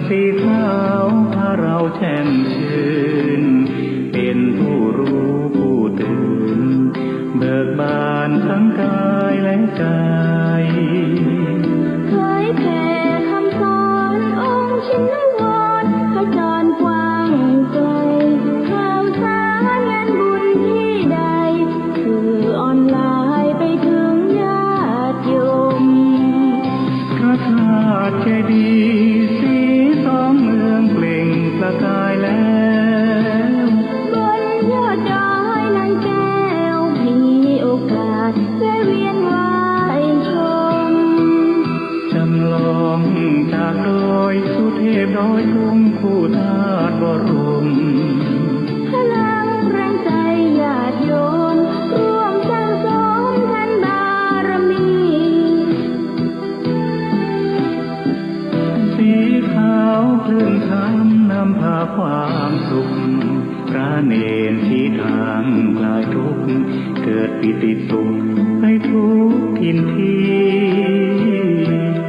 สีขาวพาเราแช่มชื่นเป็นผู้รู้ผู้ตื่นเบิกบานทั้งกายและใจเคยแผ่คำสอนองค์ชินวรขจรกว้างไกลข่าวสารงานบุญที่ใดสื่อออนไลน์ไปถึงญาติโยมพระธาตุเจดีย์สีสองเมืองเปล่งประกายแล้วบนยอดดอยนางแก้วมีโอกาสได้เวียนไหวชมจำลองจากดอยสุเทพดอยตุงคู่ธาตุบรมพลังแรงใจญาติโยมร่วมสร้างสมแผ่นบารมีสีขาวคลื่นธรรมนำพาความสุขพระเนรที่ทางคลายทุกข์เกิดปิติสุขให้ทุกทินที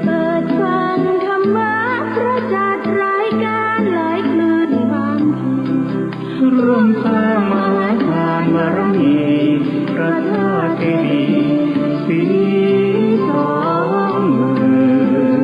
เปิดฟังธรรมะพระจัดรายการหลายคลื่นบางทีร่วมสร้างมหาทานบารมีพระธาตุเจดีย์สีสองเมือง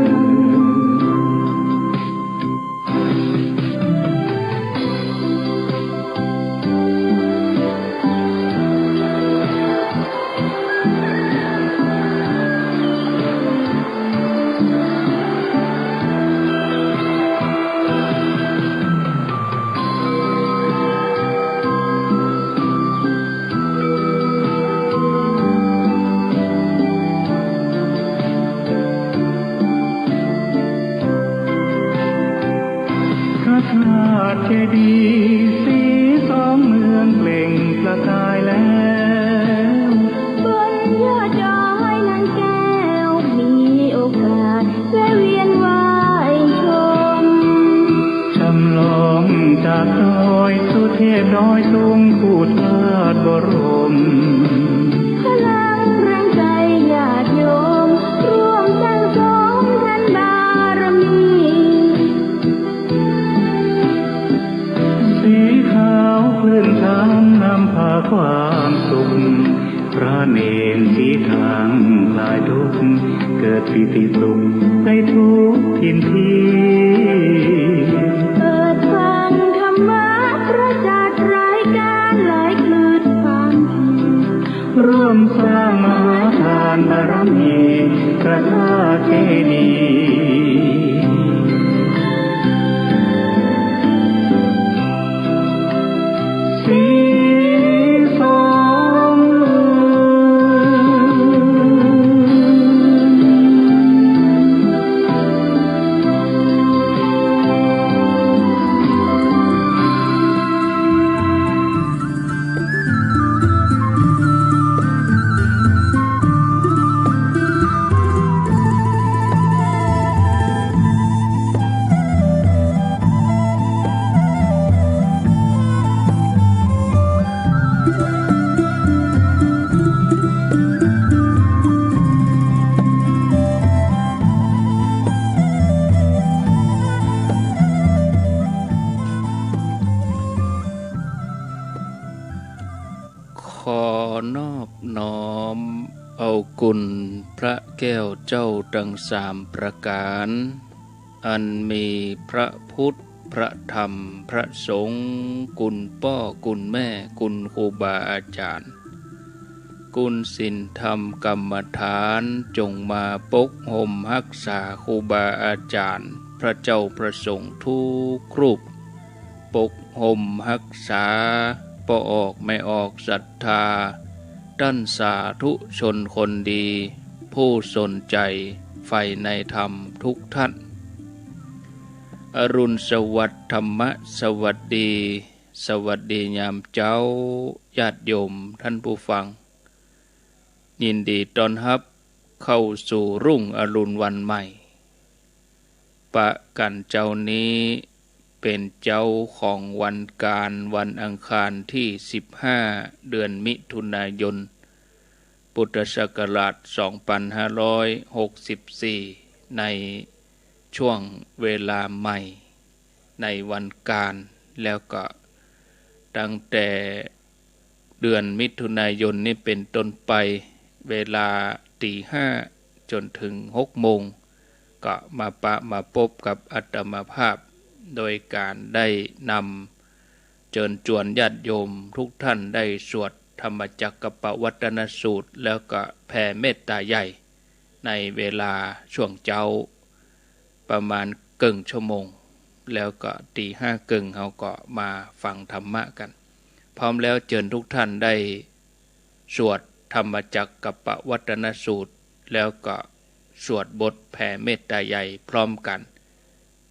พระธาตุเจดีย์สีสองเมืองเปล่งประกายแล้วบนยอดดอยนางแก้วมีโอกาสได้เวียนไหวชมจำลองจากดอยสุเทพดอยตุงคู่ธาตุบรมพลังแรงใจญาติโยมร่วมสร้างสมแผ่นบารมีสีขาวคลื่นธรรมนำพาความสุขพระเนรที่ทางคลายทุกข์เกิดปิติสุขให้ทุกทินทีเปิดฟังธรรมะพระจัดรายการหลายคลื่นบางทีร่วมสร้างมหาทานบารมีพระธาตุเจดีย์สีสองเมืขอนอบน้อมเอาคุณพระแก้วเจ้าทั้งสามประการอันมีพระพุทธพระธรรมพระสงฆ์คุณพ่อคุณแม่คุณครูบาอาจารย์คุณศีลธรรมกรรมฐานจงมาปกห่มรักษาครูบาอาจารย์พระเจ้าประสงค์ทุกรูปปกห่มรักษาปออกไม่ออกศรัทธาท่านสาธุชนคนดีผู้สนใจใฝ่ในธรรมทุกท่านอรุณสวัสดิ์ธรรมสวัสดีสวัสดียามเจ้าญาติโยมท่านผู้ฟังยินดีต้อนรับเข้าสู่รุ่งอรุณวันใหม่ปะกันเจ้านี้เป็นเจ้าของวันการวันอังคารที่15เดือนมิถุนายนพุทธศักราช2564ใน ช่วงเวลาใหม่ในวันการแล้วก็ตั้งแต่เดือนมิถุนายนนี้เป็นต้นไปเวลา5:00จนถึง6:00ก็มาพบกับอาตมาภาพโดยการได้นำเชิญชวนญาติโยมทุกท่านได้สวดธรรมจักรปวัตนสูตรแล้วก็แผ่เมตตาใหญ่ในเวลาช่วงเช้าประมาณครึ่งชั่วโมงแล้วก็5:30เขาก็มาฟังธรรมะกันพร้อมแล้วเชิญทุกท่านได้สวดธรรมจักรปวัตนสูตรแล้วก็สวดบทแผ่เมตตาใหญ่พร้อมกัน